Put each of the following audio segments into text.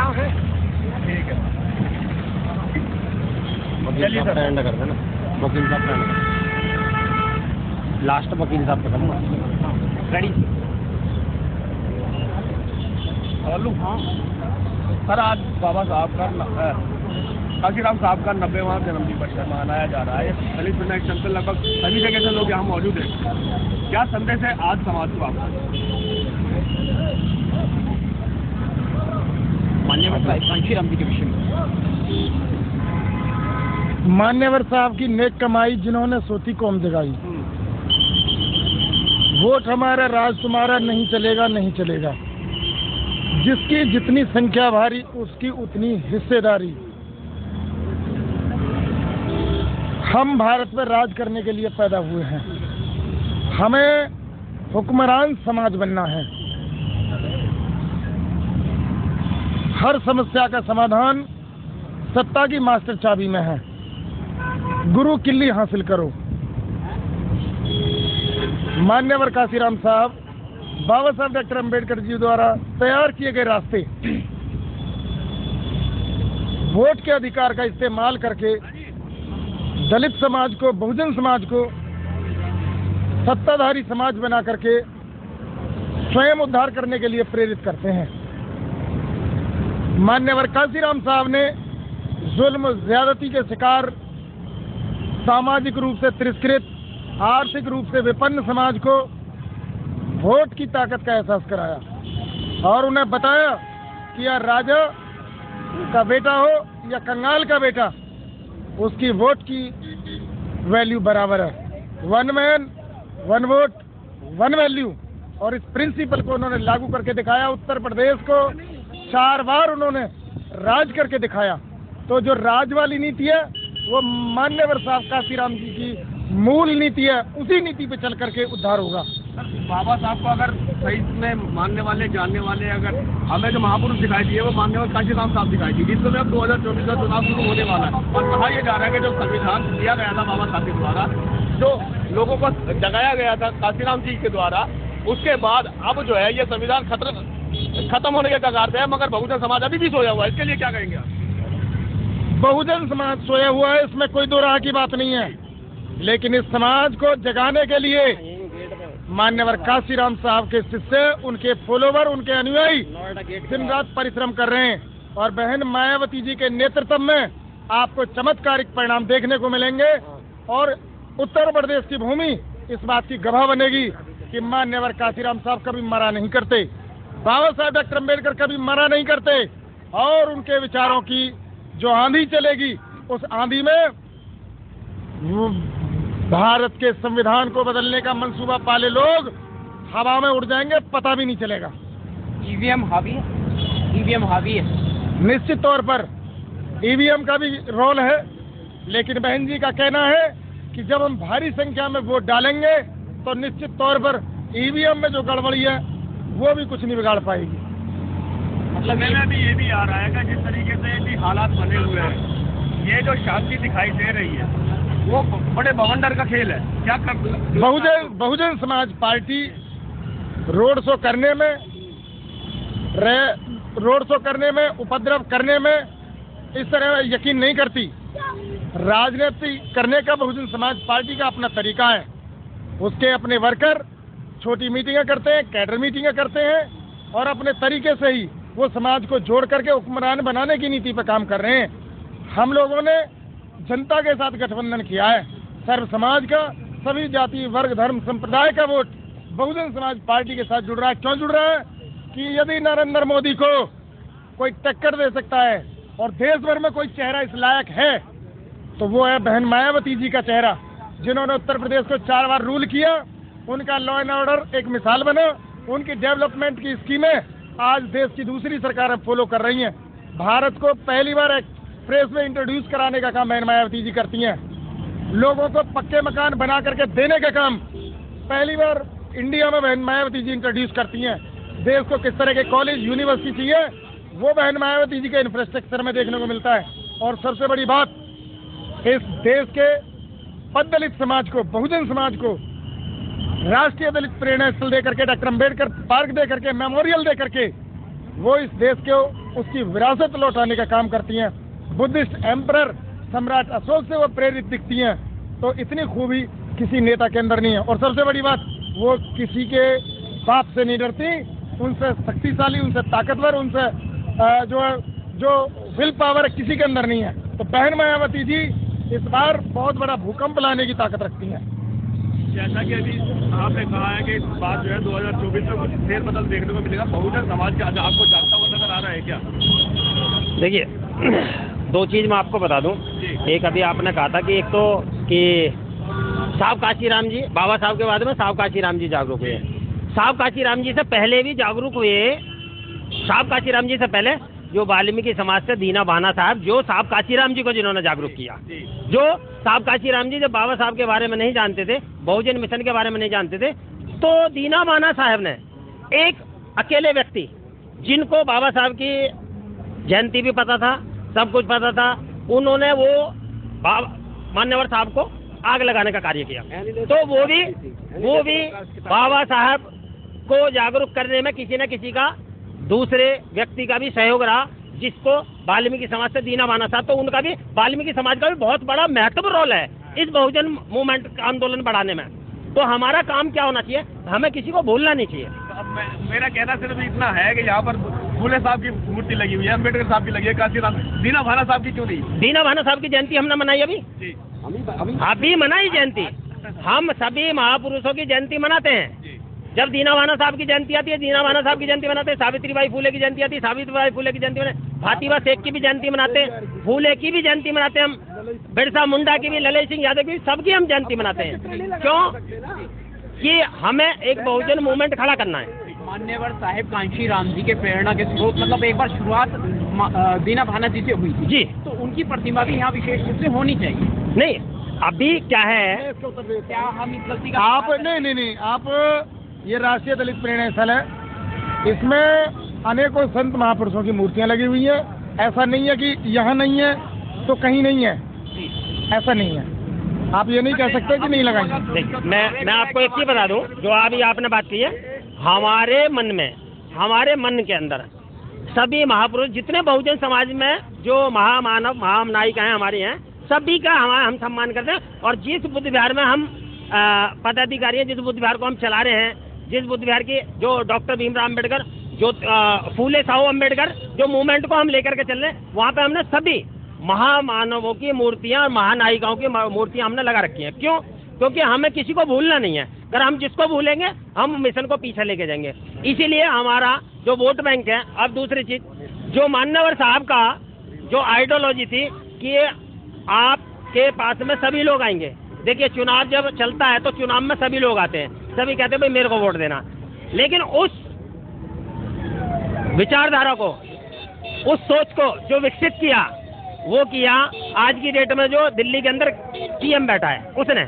हाँ है, ठीक है। चलिए सर एंड कर देना, वकील साहब का लास्ट, वकील साहब का करना रेडी। हाँ सर, आज बाबा साहब का काशीराम साहब का 90वां जन्मदिन वर्ष मनाया जा रहा है। दलित प्रेरणा संघ से लगभग सभी जगह से लोग यहाँ मौजूद हैं। क्या संदेश है आज समाज को आपका? मान्यवर काशीराम जी के विषय में। मान्यवर साहब की नेक कमाई जिन्होंने सोती कौम जगाई। वोट हमारा, राज तुम्हारा, नहीं चलेगा नहीं चलेगा। जिसकी जितनी संख्या भारी उसकी उतनी हिस्सेदारी। हम भारत पर राज करने के लिए पैदा हुए हैं। हमें हुक्मरान समाज बनना है। हर समस्या का समाधान सत्ता की मास्टर चाबी में है। गुरु किल्ली हासिल करो। मान्यवर काशीराम साहब, बाबा साहब डॉक्टर अंबेडकर जी द्वारा तैयार किए गए रास्ते, वोट के अधिकार का इस्तेमाल करके दलित समाज को, बहुजन समाज को सत्ताधारी समाज बना करके स्वयं उद्धार करने के लिए प्रेरित करते हैं। मान्यवर काशीराम साहब ने जुल्म, ज्यादती के शिकार, सामाजिक रूप से तिरस्कृत, आर्थिक रूप से विपन्न समाज को वोट की ताकत का एहसास कराया और उन्हें बताया कि या राजा का बेटा हो या कंगाल का बेटा, उसकी वोट की वैल्यू बराबर है। One man one vote one value. और इस प्रिंसिपल को उन्होंने लागू करके दिखाया। उत्तर प्रदेश को 4 बार उन्होंने राज करके दिखाया। तो जो राज वाली नीति है वो मान्यवर साहब काशीराम जी की मूल नीति है। उसी नीति पे चल करके उद्धार होगा। बाबा साहब को अगर सही में मानने वाले, जानने वाले, अगर हमें जो महापुरुष दिखाई दिए वो मान्यवर काशीराम साहब दिखाई दिए। जिस समय 2024 का चुनाव शुरू होने वाला है और कहा यह जा रहा है कि जो संविधान दिया गया था बाबा साहब के द्वारा, जो लोगों को जगाया गया था काशीराम जी के द्वारा, उसके बाद अब जो है ये संविधान खत्म होने के कगार पे है, मगर बहुजन समाज अभी भी सोया हुआ है। इसके लिए क्या कहेंगे आप? बहुजन समाज सोया हुआ है, इसमें कोई दो राह की बात नहीं है। लेकिन इस समाज को जगाने के लिए मान्यवर काशीराम साहब के शिष्य, उनके फॉलोवर, उनके अनुयायी दिन रात परिश्रम कर रहे हैं। और बहन मायावती जी के नेतृत्व में आपको चमत्कारिक परिणाम देखने को मिलेंगे। और उत्तर प्रदेश की भूमि इस बात की गवाह बनेगी कि मान्यवर काशीराम साहब कभी मरा नहीं करते, बाबा साहब डॉक्टर अम्बेडकर कभी मरा नहीं करते। और उनके विचारों की जो आंधी चलेगी, उस आंधी में भारत के संविधान को बदलने का मंसूबा पाले लोग हवा में उड़ जाएंगे, पता भी नहीं चलेगा। ईवीएम हावी है, ईवीएम हावी है। निश्चित तौर पर ईवीएम का भी रोल है, लेकिन बहन जी का कहना है कि जब हम भारी संख्या में वोट डालेंगे तो निश्चित तौर पर ईवीएम में जो गड़बड़ी है वो भी कुछ नहीं बिगाड़ पाएगी। मतलब में भी ये भी आ रहा है कि जिस तरीके से भी हालात बने हुए हैं, ये जो शांति दिखाई दे रही है वो बड़े बवंडर का खेल है। क्या कर Bahujan Samaj party road show करने में, उपद्रव करने में इस तरह यकीन नहीं करती। राजनीति करने का बहुजन समाज पार्टी का अपना तरीका है। उसके अपने वर्कर छोटी मीटिंगें करते हैं, कैडर मीटिंगें करते हैं और अपने तरीके से ही वो समाज को जोड़ करके हुक्मरान बनाने की नीति पर काम कर रहे हैं। हम लोगों ने जनता के साथ गठबंधन किया है। सर्व समाज का, सभी जाति, वर्ग, धर्म, संप्रदाय का वोट बहुजन समाज पार्टी के साथ जुड़ रहा है। क्यों जुड़ रहा है? कि यदि नरेंद्र मोदी को कोई टक्कर दे सकता है और देश भर में कोई चेहरा इस लायक है तो वो है बहन मायावती जी का चेहरा, जिन्होंने उत्तर प्रदेश को 4 बार रूल किया। उनका लॉ एंड ऑर्डर एक मिसाल बना। उनकी डेवलपमेंट की स्कीमें आज देश की दूसरी सरकारें फॉलो कर रही हैं। भारत को पहली बार एक्सप्रेस में इंट्रोड्यूस कराने का काम बहन मायावती जी करती हैं। लोगों को पक्के मकान बना करके देने का काम पहली बार इंडिया में बहन मायावती जी इंट्रोड्यूस करती हैं। देश को किस तरह के कॉलेज, यूनिवर्सिटी चाहिए वो बहन मायावती जी के इंफ्रास्ट्रक्चर में देखने को मिलता है। और सबसे बड़ी बात, इस देश के पद दलित समाज को, बहुजन समाज को राष्ट्रीय दलित प्रेरणा स्थल दे करके, डॉक्टर अम्बेडकर पार्क दे करके, मेमोरियल दे करके वो इस देश को उसकी विरासत लौटाने का काम करती हैं। बुद्धिस्ट एम्परर सम्राट अशोक से वो प्रेरित दिखती हैं, तो इतनी खूबी किसी नेता के अंदर नहीं है। और सबसे बड़ी बात, वो किसी के बाप से नहीं डरती, उनसे शक्तिशाली, उनसे ताकतवर, उनसे जो विल पावर किसी के अंदर नहीं है। तो बहन मायावती जी इस बार बहुत बड़ा भूकंप लाने की ताकत रखती हैं। जैसा कि अभी आपने कहा है कि इस बार जो है 2024 में कुछ फेरबदल देखने को मिलेगा, बहुजन समाज का आपको जागता हुआ नजर आ रहा है क्या? देखिए, दो चीज़ मैं आपको बता दूं। एक अभी आपने कहा था कि एक तो कि साहब काशीराम जी, बाबा साहब के बाद में साहब काशीराम जी जागरूक हुए। साहब काशीराम जी से पहले भी जागरूक हुए। साहब काशीराम जी से पहले जो वाल्मीकि समाज से दीना भाना साहब, जो साहब काशीराम जी को जिन्होंने जागरूक किया, जो साहब काशीराम जी जब बाबा साहब के बारे में नहीं जानते थे, बहुजन मिशन के बारे में नहीं जानते थे, तो दीना भाना साहब ने एक अकेले व्यक्ति, जिनको बाबा साहब की जयंती भी पता था, सब कुछ पता था, उन्होंने वो मान्यवर साहब को आग लगाने का कार्य किया। तो वो भी बाबा साहब को जागरूक करने में किसी न किसी का, दूसरे व्यक्ति का भी सहयोग रहा, जिसको वाल्मीकि समाज से दीना भाना साहब, तो उनका भी, वाल्मीकि समाज का भी बहुत बड़ा महत्वपूर्ण रोल है इस बहुजन मूवमेंट का आंदोलन बढ़ाने में। तो हमारा काम क्या होना चाहिए, हमें किसी को भूलना नहीं चाहिए। अब मेरा कहना सिर्फ इतना है कि यहाँ पर फूले साहब की मूर्ति लगी हुई है, अम्बेडकर साहब की लगी है, काशीराम, दीना भाना साहब की क्यों नहीं? दीना भाना साहब की जयंती हमने मनाई अभी मनाई जयंती। हम सभी महापुरुषों की जयंती मनाते हैं। जब दीना भाना साहब की जयंती आती है, दीना भाना साहब की जयंती मनाते हैं। सावित्रीबाई फूले की जयंती आती है, सावित्रीबाई फूले की जयंती मनाते। फातिमा शेख की भी जयंती मनाते हैं, फूले की भी जयंती मनाते हैं हम, बिरसा मुंडा की भी, ललित सिंह यादव की भी, सबकी हम जयंती मनाते हैं। क्यों? कि हमें एक बहुजन मूवमेंट खड़ा करना है। मान्यवर साहेब कांशीराम जी के प्रेरणा के स्रोत, मतलब एक बार शुरुआत दीना भाना जी से हुई थी जी, तो उनकी प्रतिमा भी यहाँ विशेष रूप से होनी चाहिए। नहीं, अभी क्या है, क्या हम इस गलती का आप नहीं, आप ये राष्ट्रीय दलित प्रेरणा स्थल है, इसमें अनेकों संत महापुरुषों की मूर्तियां लगी हुई है। ऐसा नहीं है कि यहाँ नहीं है तो कहीं नहीं है, ऐसा नहीं है। आप ये नहीं कह सकते कि नहीं लगाएंगे। मैं आपको एक चीज बता दूं, जो अभी आपने बात की है, हमारे मन के अंदर सभी महापुरुष, जितने बहुजन समाज में जो महामानव महानायिका हैं हमारी हैं, सभी का हम सम्मान करते हैं। और जिस बुद्ध विहार में हम पदाधिकारी हैं, जिस बुद्ध विहार को हम चला रहे हैं, जिस बुद्ध विहार की जो डॉक्टर भीमराव अम्बेडकर, जो फूले साहू अम्बेडकर, जो मूवमेंट को हम लेकर के चल रहे हैं, वहाँ पे हमने सभी महामानवों की मूर्तियाँ और महानायिकाओं की मूर्तियाँ हमने लगा रखी हैं। क्यों? क्योंकि हमें किसी को भूलना नहीं है। अगर हम जिसको भूलेंगे, हम मिशन को पीछे लेके जाएंगे। इसीलिए हमारा जो वोट बैंक है। अब दूसरी चीज, जो मान्यवर साहब का जो आइडियोलॉजी थी कि आपके पास में सभी लोग आएंगे। देखिए, चुनाव जब चलता है तो चुनाव में सभी लोग आते हैं, सभी कहते हैं भाई मेरे को वोट देना। लेकिन उस विचारधारा को, उस सोच को जो विकसित किया, वो किया आज की डेट में जो दिल्ली के अंदर पीएम बैठा है, उसने,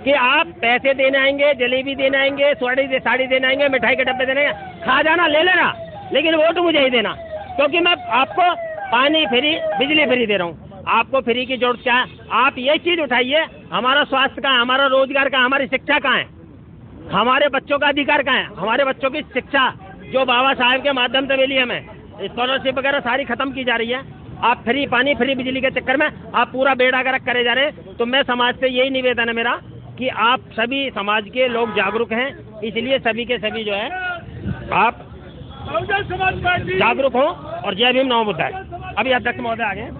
कि आप पैसे देने आएंगे, जलेबी देने आएंगे, साड़ी देने आएंगे, मिठाई के डब्बे देने आएंगे, खा जाना, ले लेना, लेकिन वोट मुझे ही देना, क्योंकि मैं आपको पानी फ्री, बिजली फ्री दे रहा हूँ। आपको फ्री की जरूरत क्या है? आप ये चीज उठाइए, हमारा स्वास्थ्य कहाँ है, हमारा रोजगार कहाँ, हमारी शिक्षा कहाँ है, हमारे बच्चों का अधिकार कहाँ है, हमारे बच्चों की शिक्षा जो बाबा साहब के माध्यम से मिली हमें, स्कॉलरशिप वगैरह सारी खत्म की जा रही है। आप फ्री पानी, फ्री बिजली के चक्कर में आप पूरा बेड़ा गर्क करे जा रहे हैं। तो मैं समाज से यही निवेदन है मेरा कि आप सभी समाज के लोग जागरूक हैं, इसलिए सभी के सभी जो है आप जागरूक हो और जय भीम नमो बुद्धाय। अभी अध्यक्ष महोदय आ गए।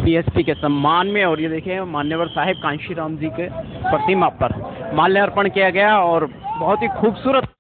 बीएसपी के सम्मान में, और ये देखिए मान्यवर साहेब कांशीराम जी के प्रतिमा पर माल्यार्पण किया गया और बहुत ही खूबसूरत